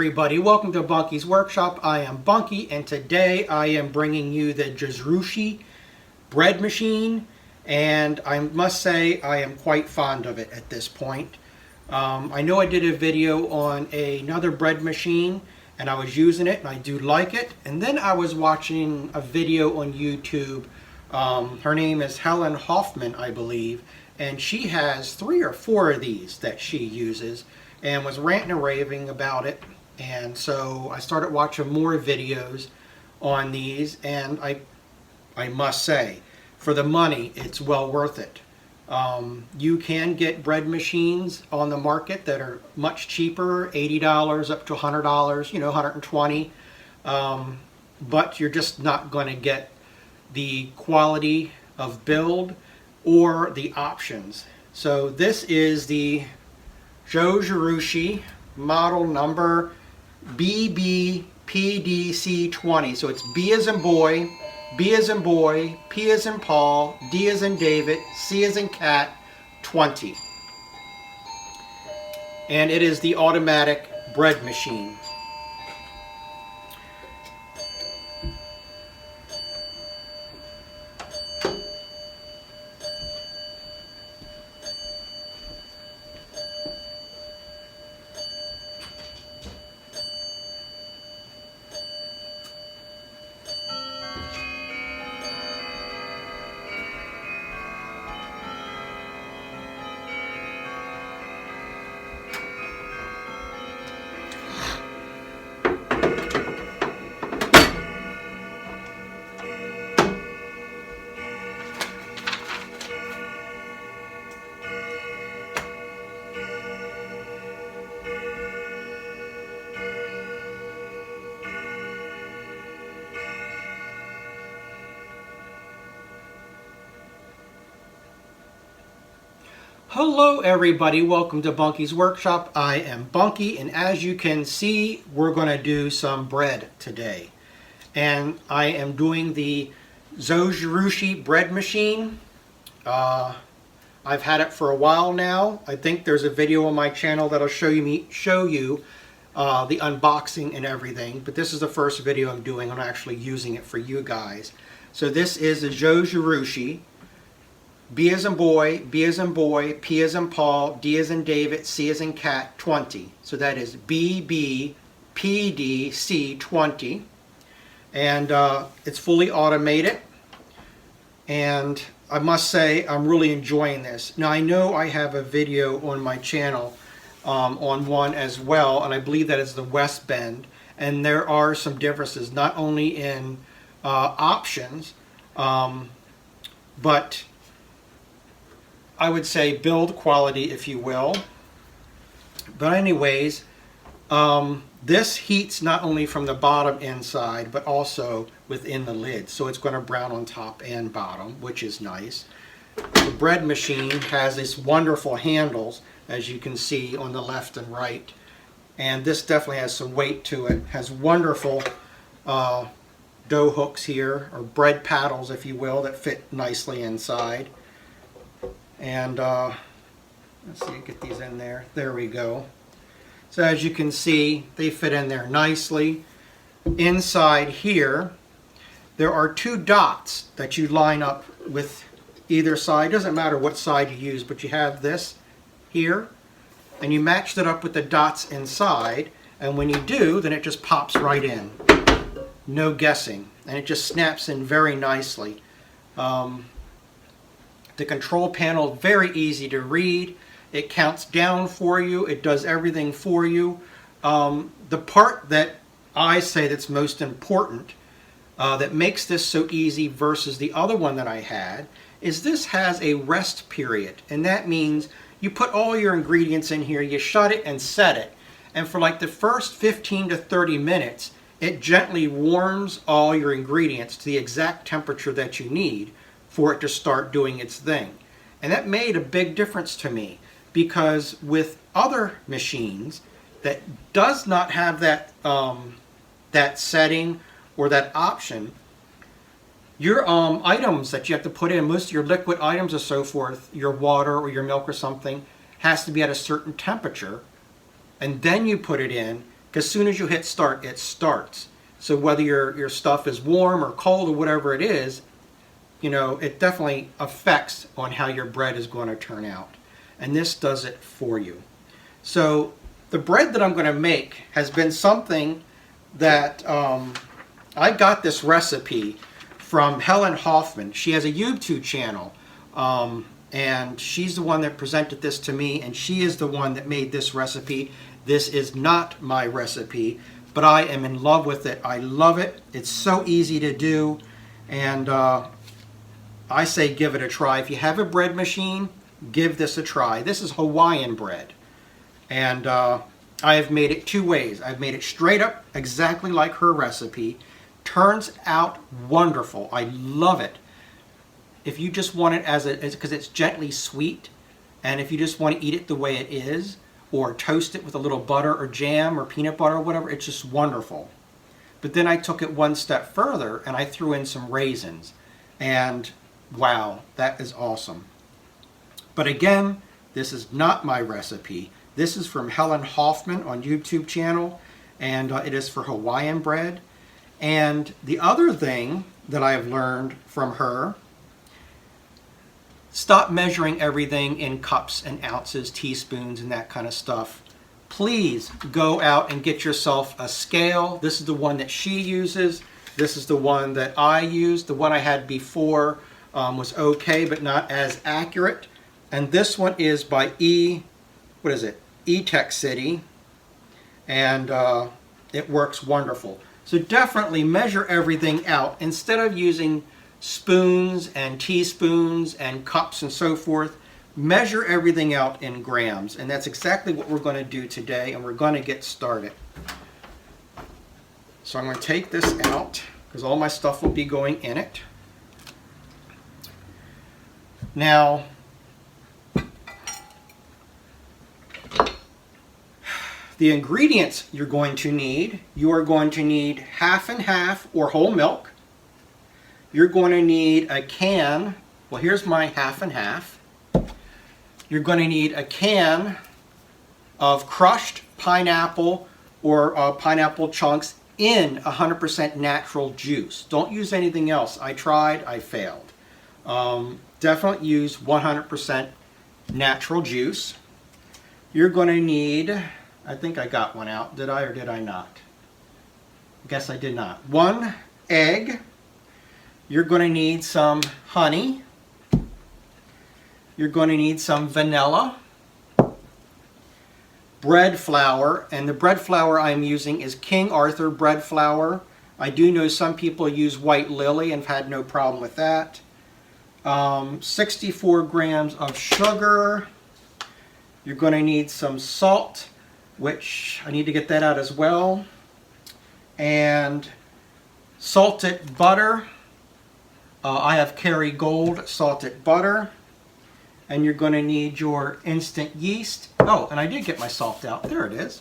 everybody, welcome to Bunky's Workshop. I am Bunky, and today I am bringing you the Zojirushi bread machine, and I must say I am quite fond of it at this point. I know I did a video on another bread machine and I was using it and I do like it, and then I was watching a video on YouTube. Her name is Helen Hoffman, I believe, and she has 3 or 4 of these that she uses and was ranting and raving about it. And so I started watching more videos on these, and I must say, for the money, it's well worth it. You can get bread machines on the market that are much cheaper, $80 up to $100, you know, $120. But you're just not going to get the quality of build or the options. So this is the Zojirushi model number BBPDC20. So it's B as in boy, B as in boy, P as in Paul, D as in David, C as in cat, 20. And it is the automatic bread machine. Hello everybody, welcome to Bunky's Workshop. I am Bunky, and as you can see, we're going to do some bread today. And I am doing the Zojirushi bread machine. I've had it for a while now. I think there's a video on my channel that'll show you the unboxing and everything, but this is the first video I'm doing on actually using it for you guys. So this is the Zojirushi. B as in boy, B as in boy, P as in Paul, D as in David, C as in cat, 20. So that is BBPDC20. And it's fully automated. And I must say, I'm really enjoying this. Now, I know I have a video on my channel on one as well, and I believe that is the West Bend. And there are some differences, not only in options, but I would say build quality, if you will. But anyways, this heats not only from the bottom inside, but also within the lid. So it's going to brown on top and bottom, which is nice. The bread machine has these wonderful handles, as you can see on the left and right. And this definitely has some weight to it. Has wonderful dough hooks here, or bread paddles, if you will, that fit nicely inside. And let's see, get these in there. There we go. So as you can see, they fit in there nicely. Inside here, there are 2 dots that you line up with either side. Doesn't matter what side you use, but you have this here, and you match that up with the dots inside, and when you do, then it just pops right in. No guessing, and it just snaps in very nicely. The control panel, very easy to read. It counts down for you. It does everything for you. The part that I say that's most important, that makes this so easy versus the other one that I had, is this has a rest period. And that means you put all your ingredients in here, you shut it and set it. And for like the first 15 to 30 minutes, it gently warms all your ingredients to the exact temperature that you need for it to start doing its thing. And that made a big difference to me, because with other machines that does not have that that setting or that option, your items that you have to put in, most of your liquid items or so forth, your water or your milk or something, has to be at a certain temperature, and then you put it in, because as soon as you hit start, it starts. So whether your stuff is warm or cold or whatever it is, you know, it definitely affects on how your bread is going to turn out. And this does it for you. So the bread that I'm going to make has been something that I got this recipe from Helen Hoffman. She has a YouTube channel, and she's the one that presented this to me, and she is the one that made this recipe. This is not my recipe, but I am in love with it. I love it. It's so easy to do, and I say give it a try. If you have a bread machine, give this a try. This is Hawaiian bread, and I have made it two ways. I've made it straight up exactly like her recipe. Turns out wonderful. I love it. If you just want it because it's gently sweet, and if you just want to eat it the way it is, or toast it with a little butter or jam or peanut butter or whatever, it's just wonderful. But then I took it one step further and I threw in some raisins, and wow, that is awesome. But again, this is not my recipe. This is from Helen Hoffman on YouTube channel, and it is for Hawaiian bread. And the other thing that I have learned from her, stop measuring everything in cups and ounces, teaspoons, and that kind of stuff. Please go out and get yourself a scale. This is the one that she uses. This is the one that I use. The one I had before was okay, but not as accurate. And this one is by E-Tech City, and it works wonderful. So definitely measure everything out. Instead of using spoons and teaspoons and cups and so forth, measure everything out in grams. And that's exactly what we're going to do today, and we're going to get started. So I'm going to take this out because all my stuff will be going in it. Now, the ingredients you're going to need, you are going to need half and half or whole milk. You're going to need a can, well here's my half and half. You're going to need a can of crushed pineapple or pineapple chunks in 100% natural juice. Don't use anything else. I tried, I failed. Definitely use 100% natural juice. You're going to need, I think I got one out. Did I or did I not? I guess I did not. 1 egg. You're going to need some honey. You're going to need some vanilla. Bread flour. And the bread flour I'm using is King Arthur bread flour. I do know some people use White Lily and have had no problem with that. 64 grams of sugar. You're going to need some salt, which I need to get that out as well, and salted butter. I have Kerrygold salted butter, and you're going to need your instant yeast. Oh, and I did get my salt out. There it is.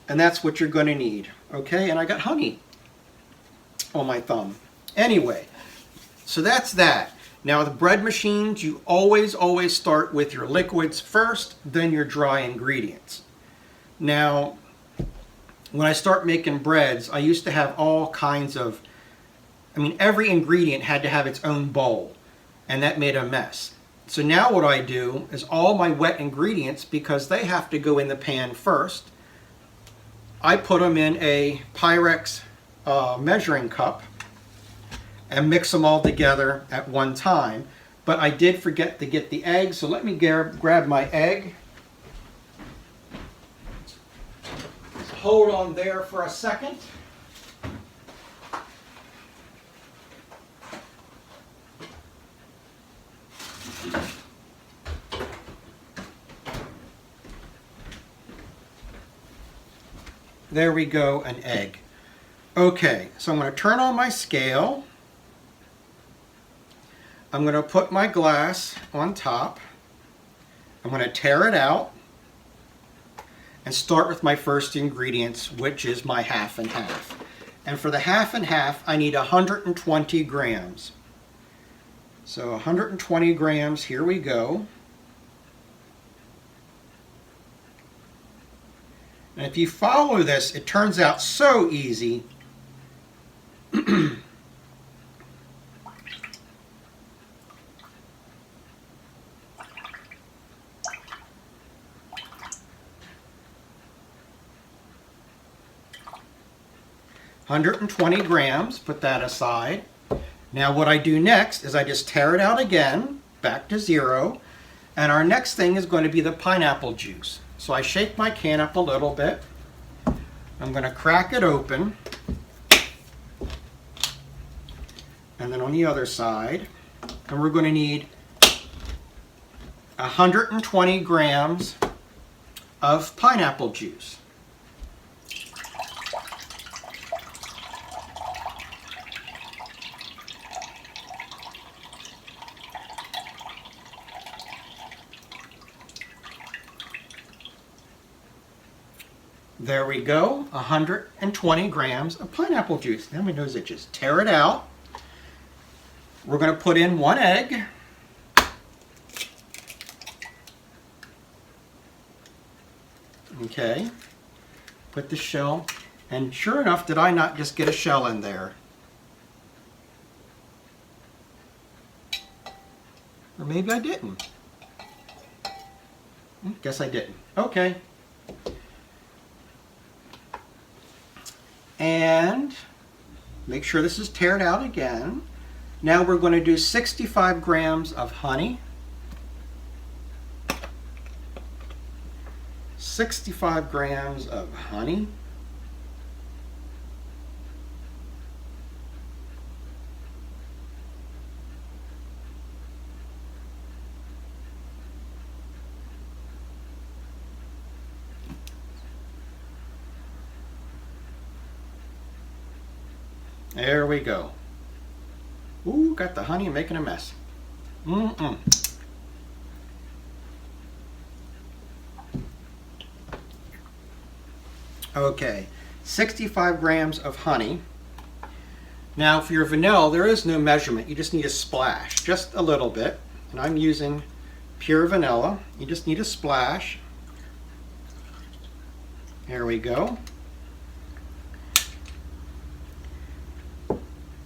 And that's what you're going to need. Okay, and I got honey on my thumb. Anyway, so that's that. Now the bread machines, you always start with your liquids first, then your dry ingredients. Now, when I start making breads, I used to have all kinds of, every ingredient had to have its own bowl, and that made a mess. So now what I do is all my wet ingredients, because they have to go in the pan first, I put them in a Pyrex measuring cup and mix them all together at one time. But I did forget to get the egg, so let me grab my egg. Hold on there for a second. There we go, an egg. Okay, so I'm going to turn on my scale. I'm going to put my glass on top. I'm going to tear it out and start with my first ingredients, which is my half and half. And for the half and half, I need 120 grams. So 120 grams, here we go. And if you follow this, it turns out so easy. 120 grams, put that aside. Now what I do next is I just tear it out again, back to 0, and our next thing is going to be the pineapple juice. So I shake my can up a little bit. I'm going to crack it open, and then on the other side, and we're going to need 120 grams of pineapple juice. There we go, 120 grams of pineapple juice. Now we know to just tear it out. We're going to put in 1 egg. Okay, put the shell, and sure enough, did I not just get a shell in there? Or maybe I didn't. Guess I didn't. Okay. And make sure this is teared out again. Now we're going to do 65 grams of honey. 65 grams of honey. There we go. Ooh, got the honey making a mess. Okay, 65 grams of honey. Now for your vanilla, there is no measurement. You just need a splash, just a little bit. And I'm using pure vanilla. You just need a splash. There we go.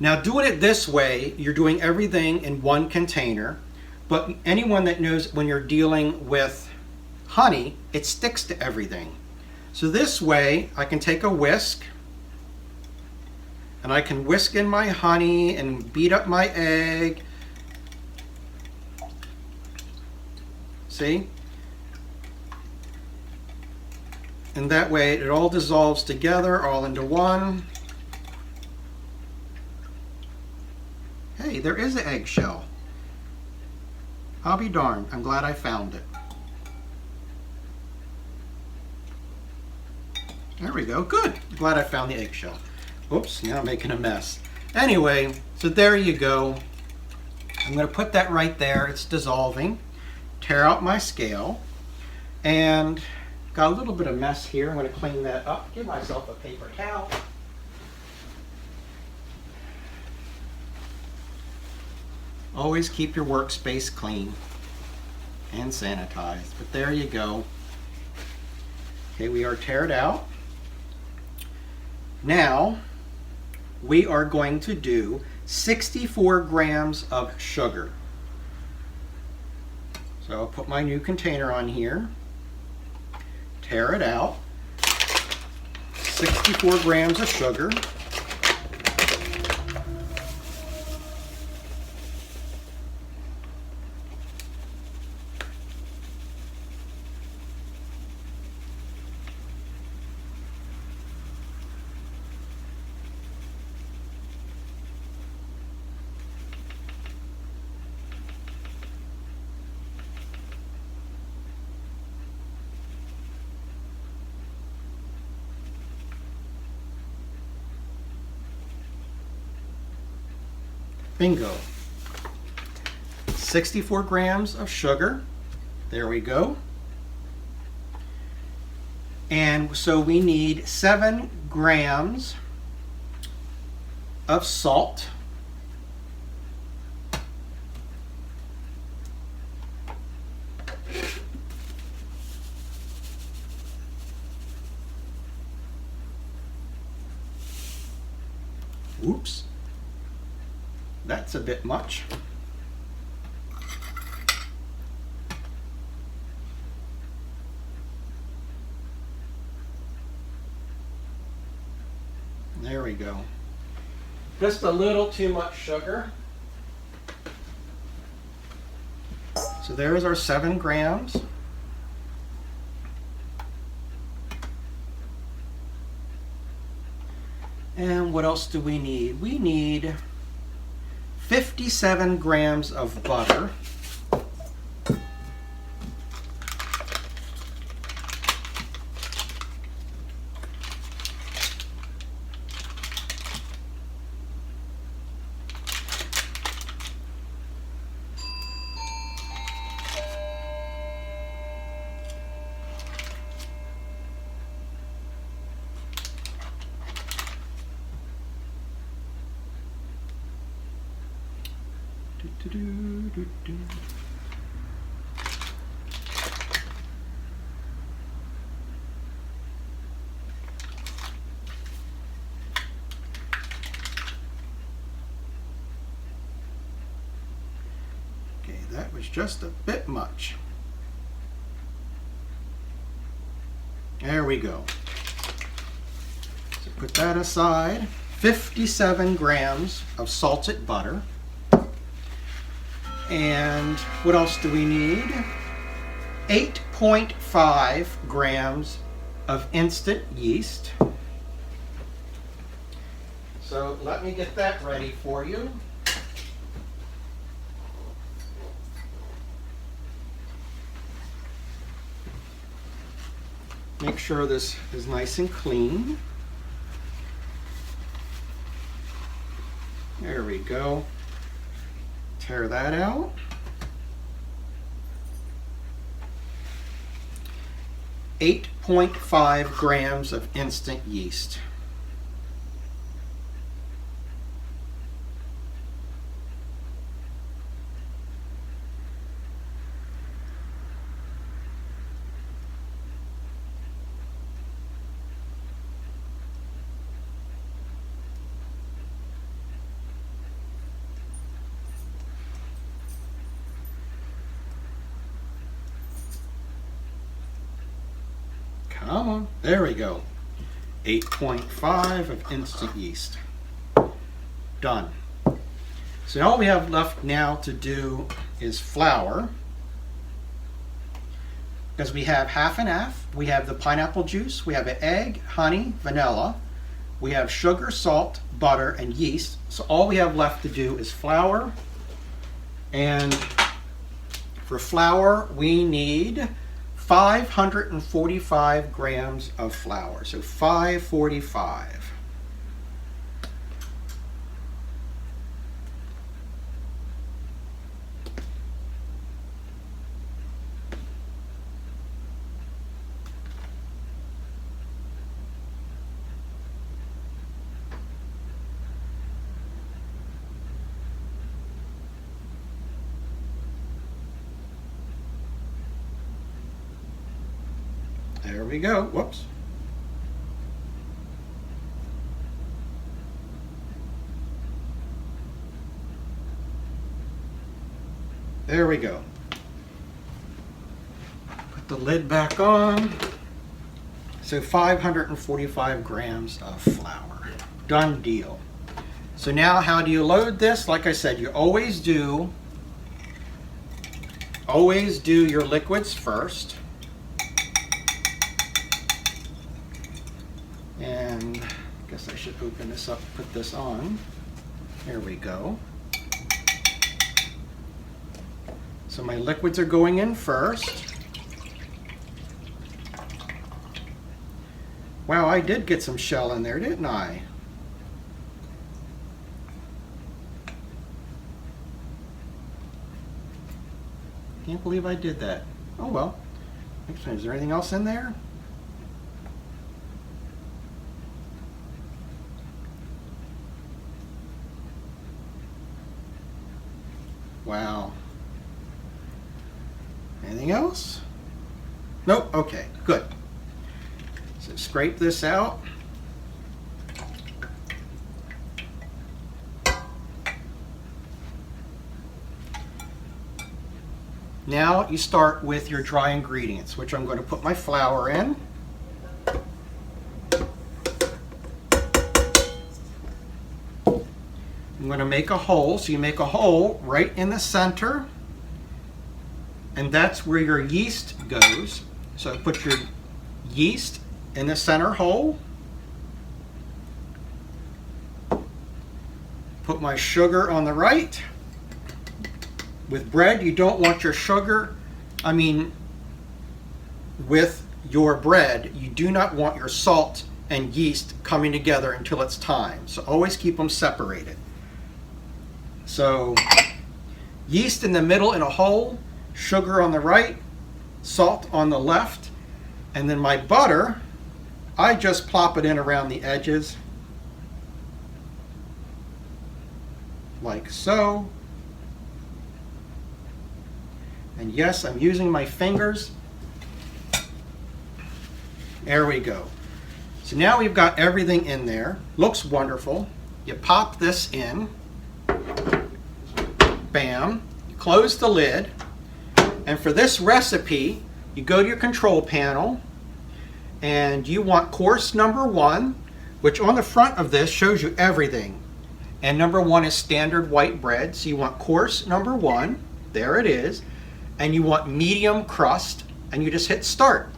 Now doing it this way, you're doing everything in one container, but anyone that knows when you're dealing with honey, it sticks to everything. So this way, I can take a whisk, and I can whisk in my honey and beat up my egg. See? And that way it all dissolves together, all into one. Hey, there is an eggshell. I'll be darned. I'm glad I found it. There we go. Good. Glad I found the eggshell. Oops, now I'm making a mess. Anyway, so there you go. I'm going to put that right there. It's dissolving. Tear out my scale. And got a little bit of mess here. I'm going to clean that up. Give myself a paper towel. Always keep your workspace clean and sanitized. But there you go. Okay, we are teared out. Now, we are going to do 64 grams of sugar. So I'll put my new container on here. Tear it out. 64 grams of sugar. Bingo. 64 grams of sugar. There we go. And so we need 7 grams of salt. Oops. That's a bit much. There we go. Just a little too much sugar. So there's our 7 grams. And what else do we need? We need 57 grams of butter. Okay, that was just a bit much. There we go. So put that aside. 57 grams of salted butter. And what else do we need? 8.5 grams of instant yeast. So let me get that ready for you. Make sure this is nice and clean. There we go. Tear that out. .5 grams of instant yeast. Come on, there we go. 8.5 of instant yeast. Done. So all we have left now to do is flour. Because we have half and half. We have the pineapple juice, we have an egg, honey, vanilla. We have sugar, salt, butter, and yeast. So all we have left to do is flour. And for flour, we need 545 grams of flour. So 545. There we go. Whoops. There we go. Put the lid back on. So 545 grams of flour. Done deal. So now how do you load this? Like I said, you always do your liquids first. And I guess I should open this up, put this on. There we go. So my liquids are going in first. Wow, I did get some shell in there, didn't I? Can't believe I did that. Oh well. Is there anything else in there? Wow. Anything else? Nope. Okay, good. So scrape this out. Now you start with your dry ingredients, which I'm going to put my flour in. I'm going to make a hole, so you make a hole right in the center, and that's where your yeast goes. So put your yeast in the center hole. Put my sugar on the right. With bread, you don't want your sugar, with your bread, you do not want your salt and yeast coming together until it's time. So always keep them separated. So yeast in the middle in a hole, sugar on the right, salt on the left, and then my butter, I just plop it in around the edges, like so. And yes, I'm using my fingers. There we go. So now we've got everything in there. Looks wonderful. You pop this in. Bam. You close the lid. And for this recipe, you go to your control panel and you want course number 1, which on the front of this shows you everything. And number 1 is standard white bread. So you want course number 1. There it is. And you want medium crust, and you just hit start.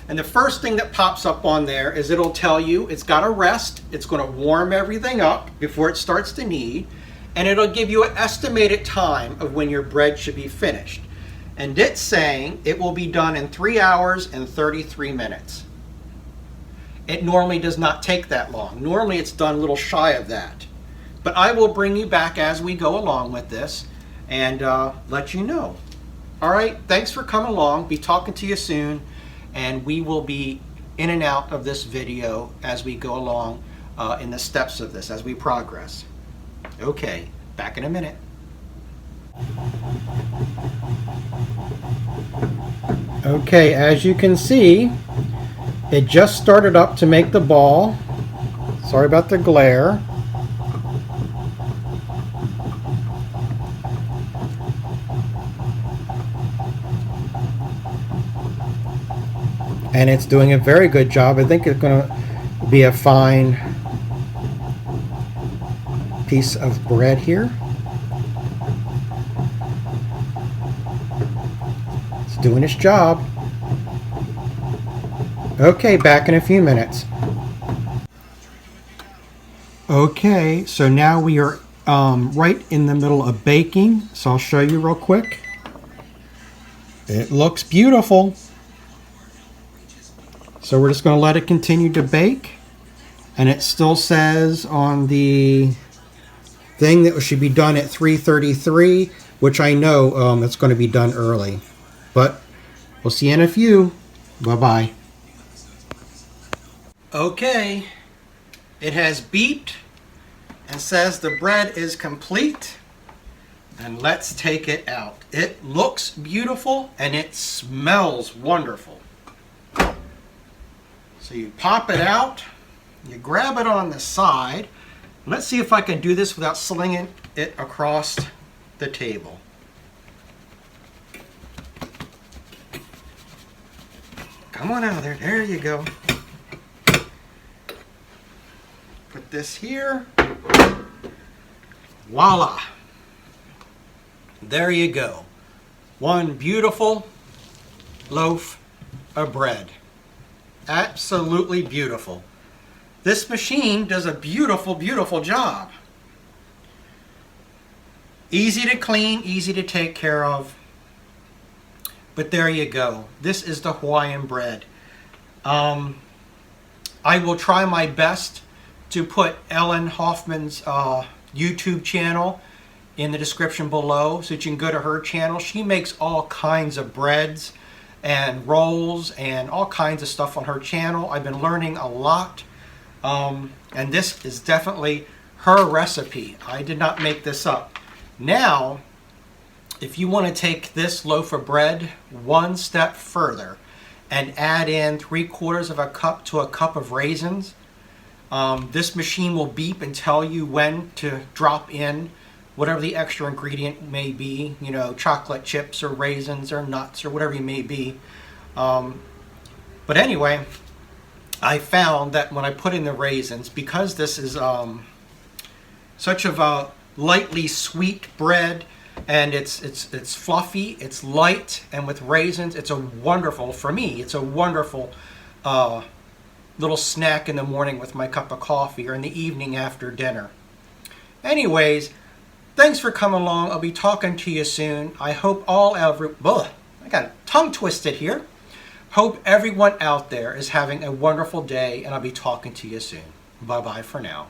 And the first thing that pops up on there is it'll tell you it's got to rest, it's going to warm everything up before it starts to knead, and it'll give you an estimated time of when your bread should be finished. And it's saying it will be done in 3 hours and 33 minutes. It normally does not take that long. Normally it's done a little shy of that. But I will bring you back as we go along with this and let you know. All right, thanks for coming along. Be talking to you soon, and we will be in and out of this video as we go along in the steps of this, as we progress. Okay, back in a minute. Okay, as you can see, it just started up to make the ball. Sorry about the glare. And it's doing a very good job. I think it's going to be a fine piece of bread here. It's doing its job. Okay, back in a few minutes. Okay, so now we are right in the middle of baking. So I'll show you real quick. It looks beautiful. So we're just going to let it continue to bake. And it still says on the thing that it should be done at 3:33, which I know it's going to be done early. But we'll see you in a few. Bye-bye. Okay, it has beeped and says the bread is complete. And let's take it out. It looks beautiful and it smells wonderful. So you pop it out, you grab it on the side. Let's see if I can do this without slinging it across the table. Come on out of there. There you go. Put this here. Voila. There you go. One beautiful loaf of bread. Absolutely beautiful. This machine does a beautiful, beautiful job. Easy to clean, easy to take care of. But there you go. This is the Hawaiian bread. I will try my best to put Ellen Hoffman's YouTube channel in the description below so that you can go to her channel. She makes all kinds of breads and rolls and all kinds of stuff on her channel. I've been learning a lot, and this is definitely her recipe. I did not make this up. Now, if you want to take this loaf of bread one step further and add in 3/4 of a cup to a cup of raisins, this machine will beep and tell you when to drop in whatever the extra ingredient may be, you know, chocolate chips or raisins or nuts or whatever you may be. But anyway, I found that when I put in the raisins, because this is such of a lightly sweet bread, and it's fluffy, it's light, and with raisins, it's a wonderful, for me, it's a wonderful little snack in the morning with my cup of coffee, or in the evening after dinner. Anyways, thanks for coming along. I'll be talking to you soon. I hope I got tongue twisted here. Hope everyone out there is having a wonderful day, and I'll be talking to you soon. Bye-bye for now.